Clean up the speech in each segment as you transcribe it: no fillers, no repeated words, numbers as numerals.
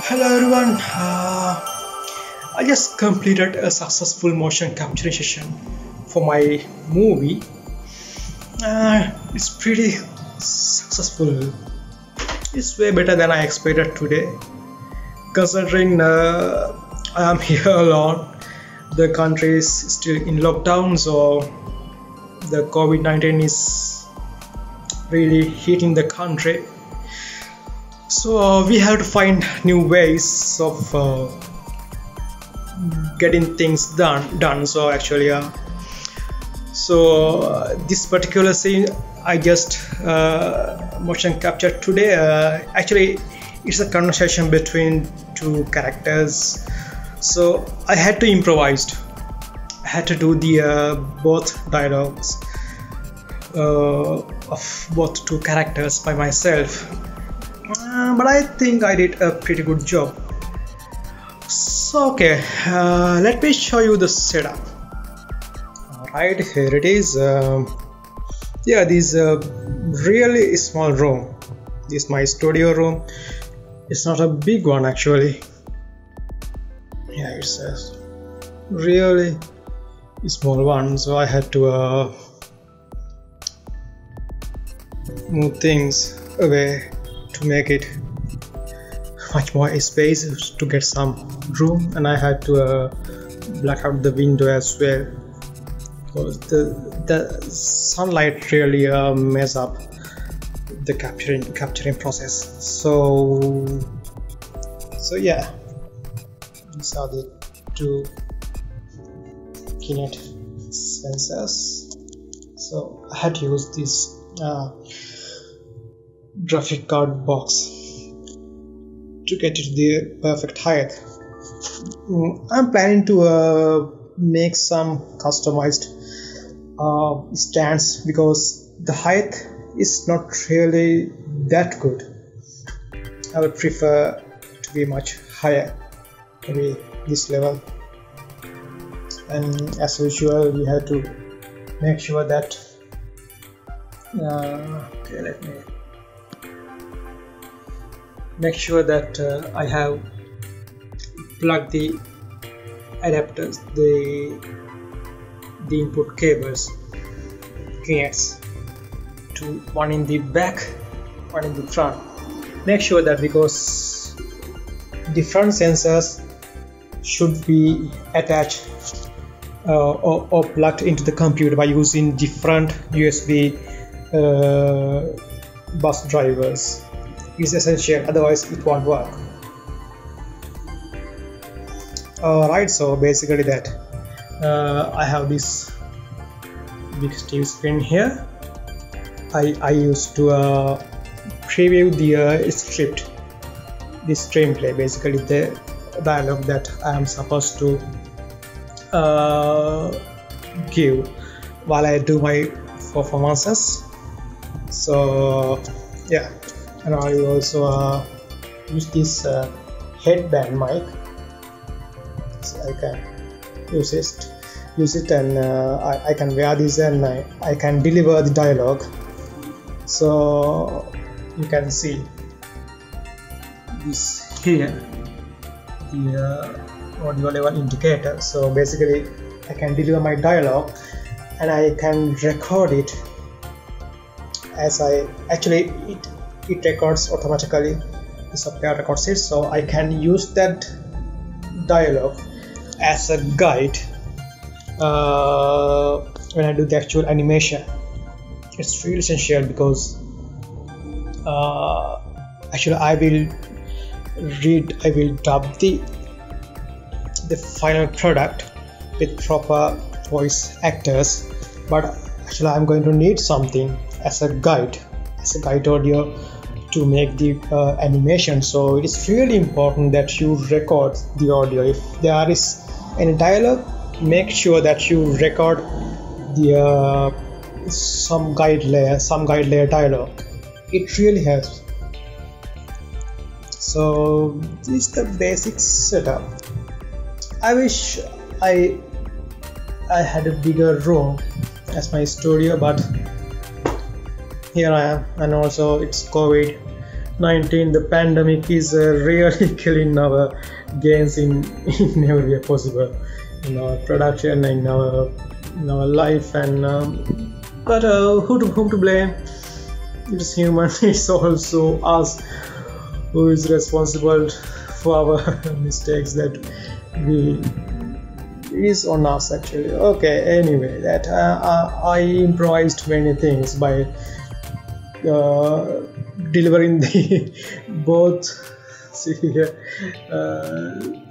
Hello everyone. I just completed a successful motion capturing session for my movie. It's pretty successful. It's way better than I expected today. Considering I am here alone, the country is still in lockdown, so the COVID-19 is really hitting the country. So we have to find new ways of getting things done. So actually, this particular scene I just motion captured today. Actually, it's a conversation between two characters. So I had to improvise. I had to do the both dialogues of both two characters by myself. But I think I did a pretty good job. So okay, let me show you the setup. Alright, here it is. Yeah, this is a really small room. This is my studio room. It's not a big one actually. Yeah, it's a really small one, so I had to move things away to make it much more space to get some room, and I had to black out the window as well because the sunlight really mess up the capturing process. So yeah, these are the two Kinect sensors. So I had to use this graphic card box to get it the perfect height. I'm planning to make some customized stands because the height is not really that good. I would prefer to be much higher, maybe this level. And as usual, we have to make sure that okay, let me make sure that I have plugged the adapters, the input cables, Kinects, to one in the back, one in the front. Make sure that because the front sensors should be attached or plugged into the computer by using different USB bus drivers is essential, otherwise it won't work. Alright, so basically that I have this big TV screen here. I used to preview the script, this screenplay, basically the dialogue that I am supposed to give while I do my performances. So yeah, and I also use this headband mic, so I can use it and I can wear this and I can deliver the dialogue. So you can see this here, the audio level indicator. So basically I can deliver my dialogue and I can record it as I actually it records automatically, the software records it, so I can use that dialogue as a guide when I do the actual animation. It's really essential because actually I will dub the final product with proper voice actors, but actually I'm going to need something as a guide audio to make the animation. So it is really important that you record the audio. If there is any dialogue, make sure that you record the some guide layer dialogue. It really helps. So this is the basic setup. I wish I had a bigger room as my studio, but here I am, and also it's COVID COVID-19, the pandemic is really killing our gains in every way possible, in our production, in our life, and but whom to blame? It's human. It's also us who is responsible for our mistakes that we is on us actually. Okay, anyway, that I improvised many things by delivering the both. See here,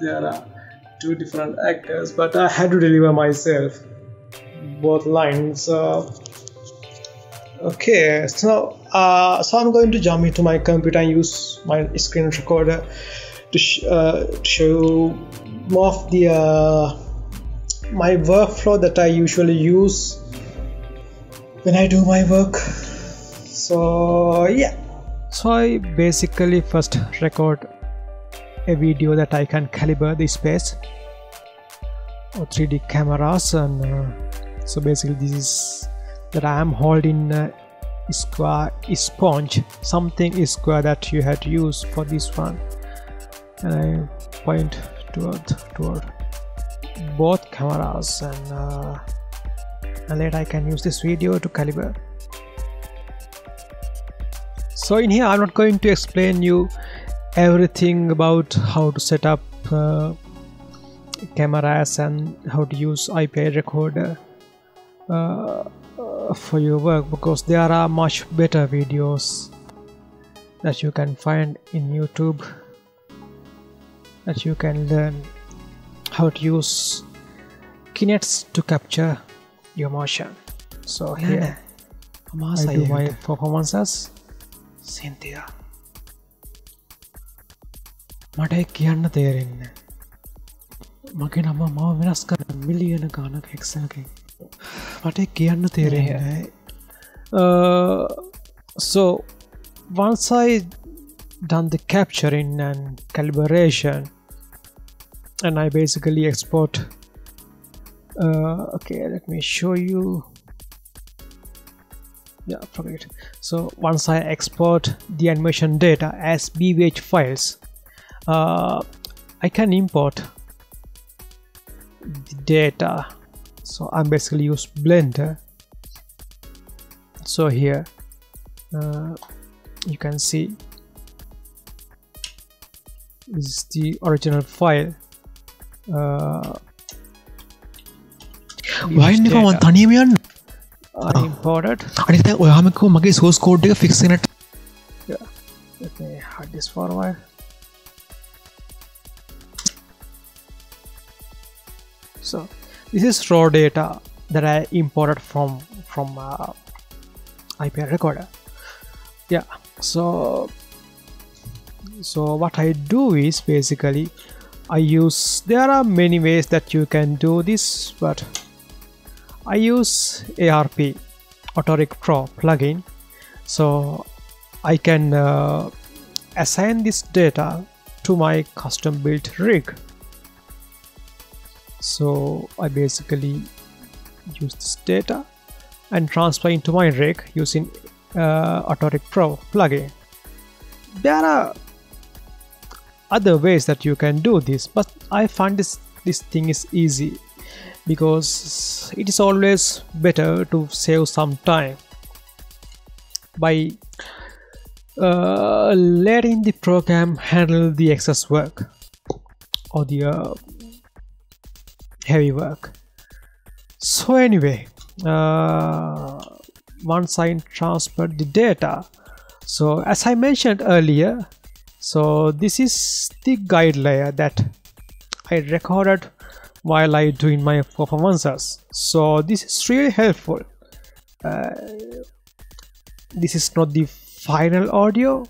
there are two different actors, but I had to deliver myself both lines. Okay, so I'm going to jump into my computer and use my screen recorder to show more of the my workflow that I usually use when I do my work. So yeah, so I basically first record a video that I can calibrate the space or 3D cameras, and so basically this is that I am holding a square sponge, something is square that you had to use for this one, and I point toward both cameras, and later I can use this video to calibrate. So in here I'm not going to explain you everything about how to set up cameras and how to use IPI recorder for your work, because there are much better videos that you can find in YouTube that you can learn how to use Kinects to capture your motion. So here I do my performances. Cynthia, මට කියන්න තේරෙන්නේ මගේ නම මාව වෙනස් කරන මිලියන ගානක් එක්සල්ගෙන් මට කියන්න තේරෙන්නේ. So once I done the capturing and calibration, and I basically export okay, let me show you. Yeah, forget it. So once I export the animation data as BVH files, I can import the data. So I'm basically use Blender. So here you can see this is the original file. Why never want Tanimian? I imported. I think we have to make source code fixing it. Yeah, let me hide this for a while. So this is raw data that I imported from IPI recorder. Yeah, so what I do is basically there are many ways that you can do this, but I use ARP Auto-Rig Pro plugin, so I can assign this data to my custom built rig. So I basically use this data and transfer into my rig using Auto-Rig Pro plugin. There are other ways that you can do this, but I find this thing is easy because it is always better to save some time by letting the program handle the excess work or the heavy work. So anyway, once I transfer the data, so as I mentioned earlier, so this is the guide layer that I recorded while I doing my performances. So this is really helpful. This is not the final audio,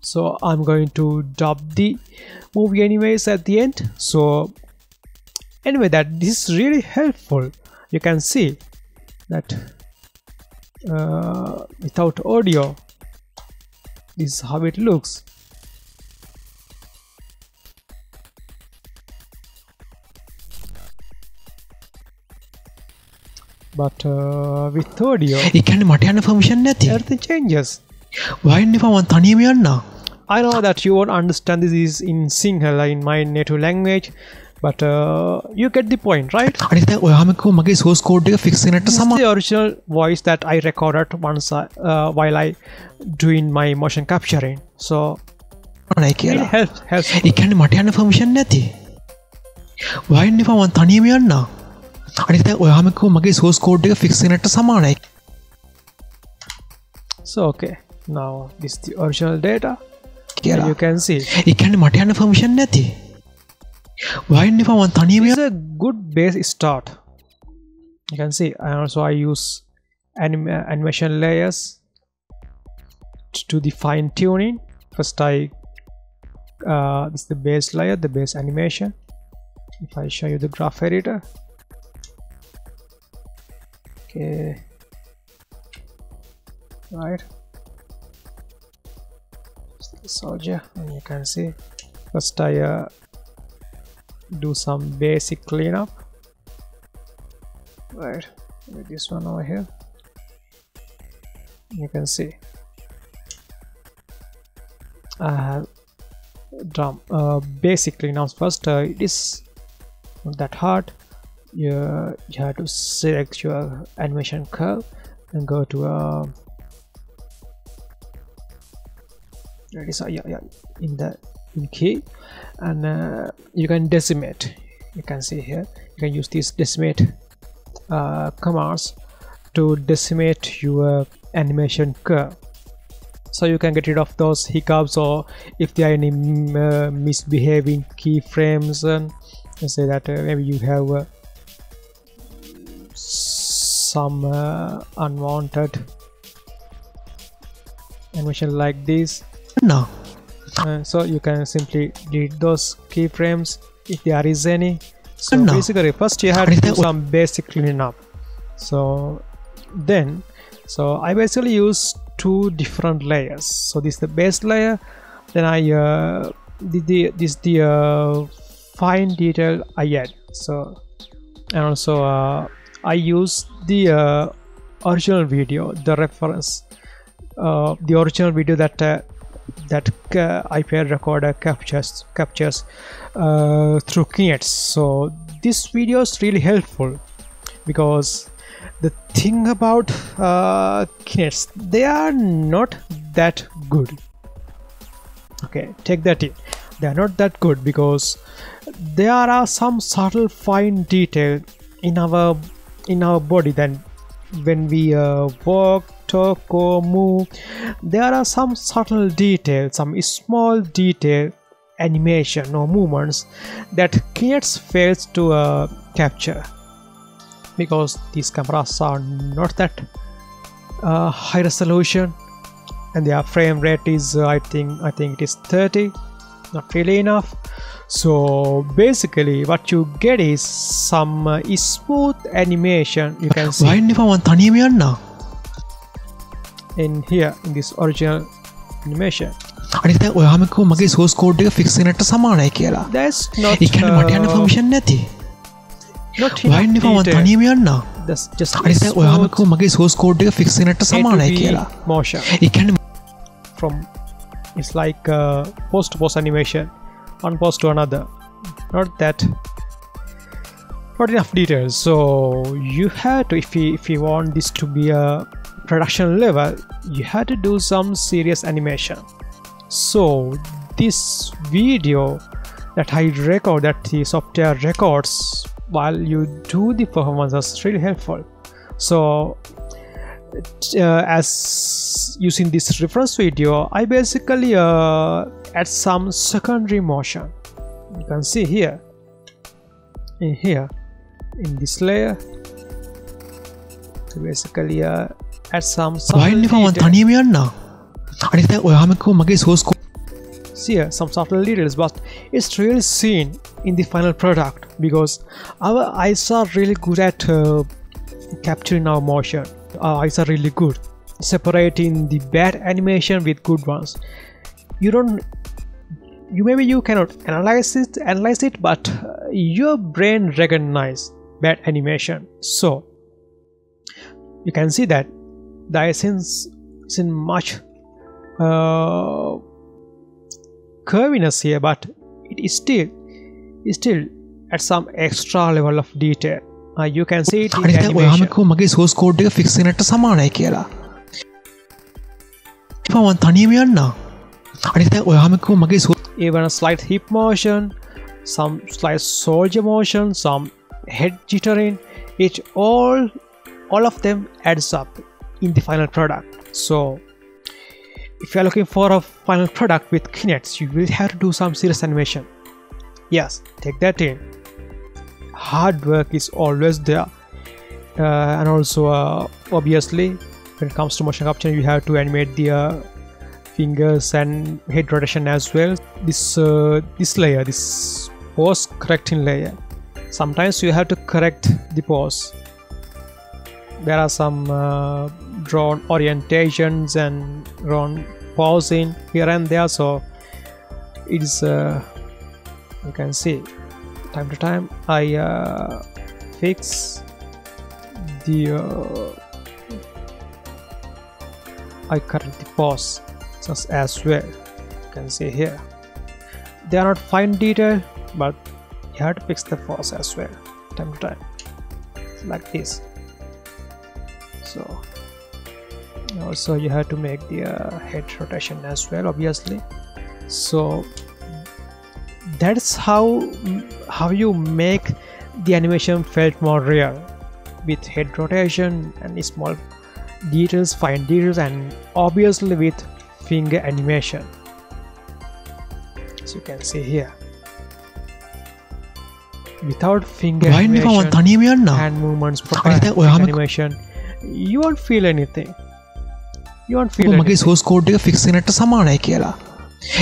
so I'm going to dub the movie anyways at the end. So anyway, that this is really helpful. You can see that without audio, this is how it looks. But with audio, it can material function. everything changes. I know that you won't understand this is in Sinhala, in my native language, but you get the point, right? This is the original voice that I recorded once while I doing my motion capturing. So it helps. So okay, now this is the original data. You can see it's a good base start. You can see, and also I use animation layers to the fine tuning. First this is the base layer, the base animation. If I show you the graph editor, okay, right, soldier, and you can see first I do some basic cleanup, right, with this one over here. You can see I have done basic cleanups first. It is not that hard. You have to select your animation curve and go to in key, and you can decimate. You can see here you can use these decimate commands to decimate your animation curve, so you can get rid of those hiccups, or if there are any misbehaving keyframes, and say that maybe you have some unwanted animation like this. So you can simply delete those keyframes if there is any. So basically first you have to do some basic cleanup. So I basically use two different layers. So this is the base layer, then I this the fine detail I add. So, and also I use the original video, the reference, the original video that iPad recorder captures through Kinect. So this video is really helpful, because the thing about Kinects, they are not that good. Okay, take that in. They are not that good because there are some subtle fine detail in our body. Then when we walk, talk, or move, there are some subtle details, some small detail animation or movements that Kinect fails to capture, because these cameras are not that high resolution, and their frame rate is I think it is 30, not really enough. So basically what you get is some smooth animation. You can see in here in this original animation. That's not that's just motion from, it's like post to post animation, one post to another, not enough details. So you have to, if you want this to be a production level, you have to do some serious animation. So this video that I record, that the software records while you do the performance, is really helpful. So as using this reference video, I basically add some secondary motion. You can see here in this layer, so basically add some subtle see here some subtle details, but it's really seen in the final product, because our eyes are really good at capturing our motion. Our eyes are really good separating the bad animation with good ones. You cannot analyze it, but your brain recognize bad animation. So you can see that the essence is in much curviness here, but it is still at some extra level of detail. You can see it in the animation. මගේ source code එක fix වෙනට සමානයි කියලා. මම තනියම යන්න. අනිත් දැන් ඔයාම කිව්ව මගේ even a slight hip motion, some slight shoulder motion, some head jittering, it all of them adds up in the final product. So if you are looking for a final product with Kinects, you will have to do some serious animation. Yes, take that in. Hard work is always there, and also obviously when it comes to motion capture, you have to animate the fingers and head rotation as well. This layer, this pose correcting layer, sometimes you have to correct the pose. There are some drawn orientations and drawn posing here and there, so it's you can see time to time I fix the I correct the pose just as well. You can see here they are not fine detail, but you have to fix the pose as well time to time, like this. So also you have to make the head rotation as well, obviously. So that's how you make the animation felt more real, with head rotation and small details, fine details, and obviously with finger animation. So you can see here, without finger animation, hand movements, proper animation, you won't feel anything. You won't feel anything. මගේ source code එක fix වෙනට සමානයි කියලා.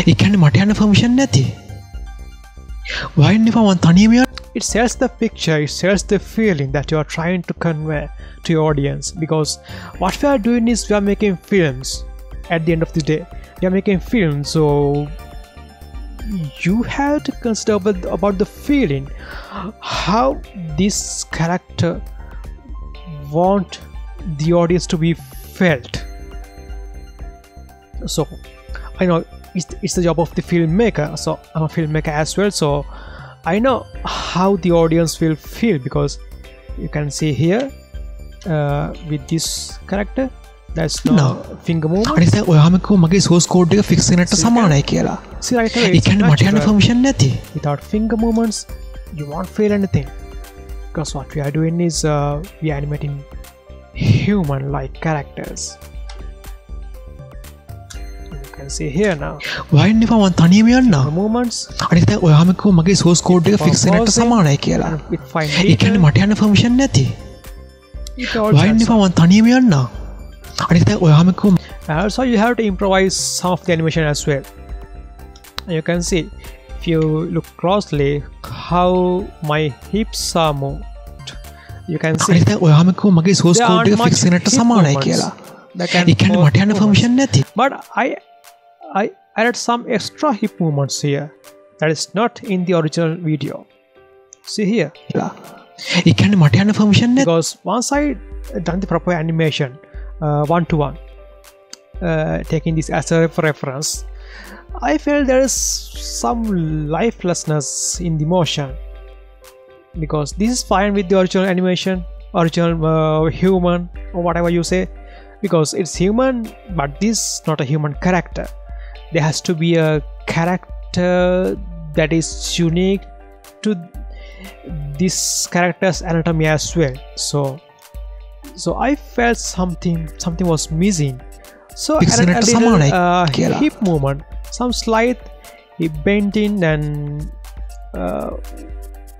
ඒ කියන්නේ මට යන්න permission නැති. It sells the picture, it sells the feeling that you are trying to convey to your audience, because what we are doing is we are making films. At the end of the day, we are making films, so you have to consider about the feeling, how this character want the audience to be felt. So I know it's the job of the filmmaker, so I'm a filmmaker as well, so I know how the audience will feel, because you can see here with this character there's no finger movement. අනිත් දැන් ඔයාම කිව්ව මගේ source code එක fix වෙනට සමානයි කියලා. See right away, ඒ කියන්නේ මට යන්න permission නැති. Without finger movements you won't feel anything, because what we are doing is we are animating human like characters. You can see here now වයින් එපා මම තනියම යන්න. movements. අනිත් දැන් ඔයාම කිව්ව මගේ source code එක fix වෙනට සමානයි කියලා. ඒ කියන්නේ මට යන්න permission නැති. වයින් එපා මම තනියම යන්න. අනිත් දැන් ඔයාම කිව්ව also you have to improvise some of the animation as well. You can see if you look closely how my hips are moved. You can see අනිත් දැන් ඔයාම කිව්ව මගේ source code එක fix වෙනට සමානයි කියලා. ඒ කියන්නේ මට යන්න permission නැති. But I added some extra hip movements here that is not in the original video. See here. ඒ කියන්නේ මට යන්න permission නැති. Because once I done the proper animation one-to-one, taking this as a reference, I felt there is some lifelessness in the motion, because this is fine with the original animation, original human or whatever you say, because it's human, but this is not a human character. There has to be a character that is unique to this character's anatomy as well. So I felt something was missing. So I added a little hip movement, some slight hip bending, and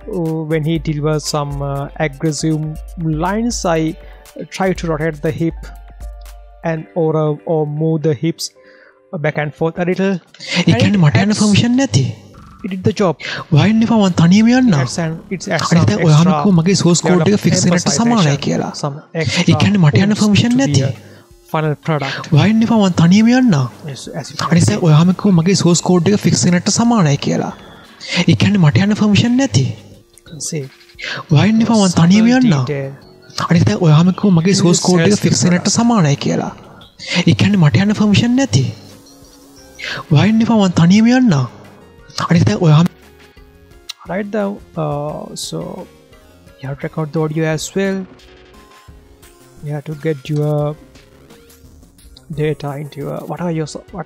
when he delivers some aggressive lines, I try to rotate the hip and or move the hips back and forth a little. ඒ කියන්නේ මට යන්න permission නැති. It did the job. වයින් එපා මම තනියම යන්න. It's අනිත් දැන් ඔයාම කිව්ව මගේ source code එක fix වෙනට සමානයි කියලා. ඒ කියන්නේ මට යන්න permission නැති. Final product. වයින් එපා මම තනියම යන්න. අනිත් දැන් ඔයාම කිව්ව මගේ source code එක fix වෙනට සමානයි කියලා. ඒ කියන්නේ මට යන්න permission නැති. See. වයින් එපා මම තනියම යන්න. අනිත් දැන් ඔයාම කිව්ව මගේ source code එක fix වෙනට සමානයි කියලා. ඒ කියන්නේ මට යන්න permission නැති. වයින් එපා මං තනියම යන්න. අනිත් දැන් ඔයා Right now, so you have to record the audio as well. You have to get your data into your whatever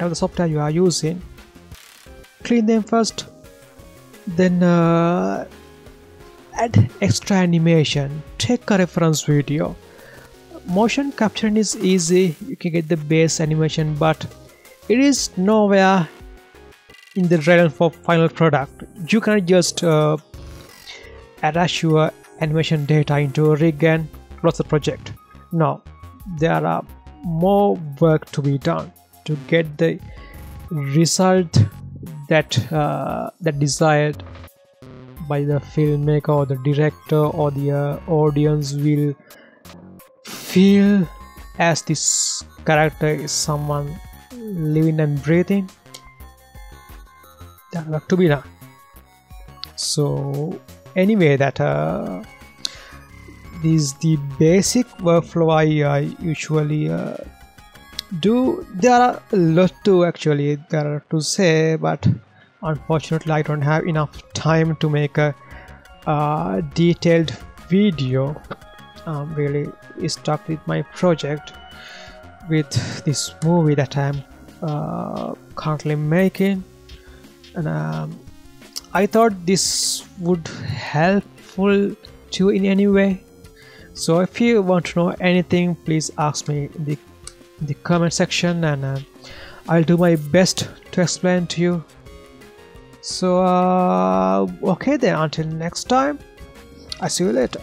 the software you are using. Clean them first, then add extra animation. Take a reference video. Motion capturing is easy. You can get the base animation, but it is nowhere in the realm for final product. You can just attach your animation data into a rig and close the project. Now there are more work to be done to get the result that desired by the filmmaker or the director or the audience will feel as this character is someone living and breathing. That work to be done. So anyway, that this is the basic workflow I usually do. There are a lot to say, but unfortunately I don't have enough time to make a detailed video. I'm really stuck with my project with this movie that I'm currently making, and I thought this would helpful to you in any way. So if you want to know anything, please ask me in the comment section, and I'll do my best to explain to you. So okay then, until next time, I'll see you later.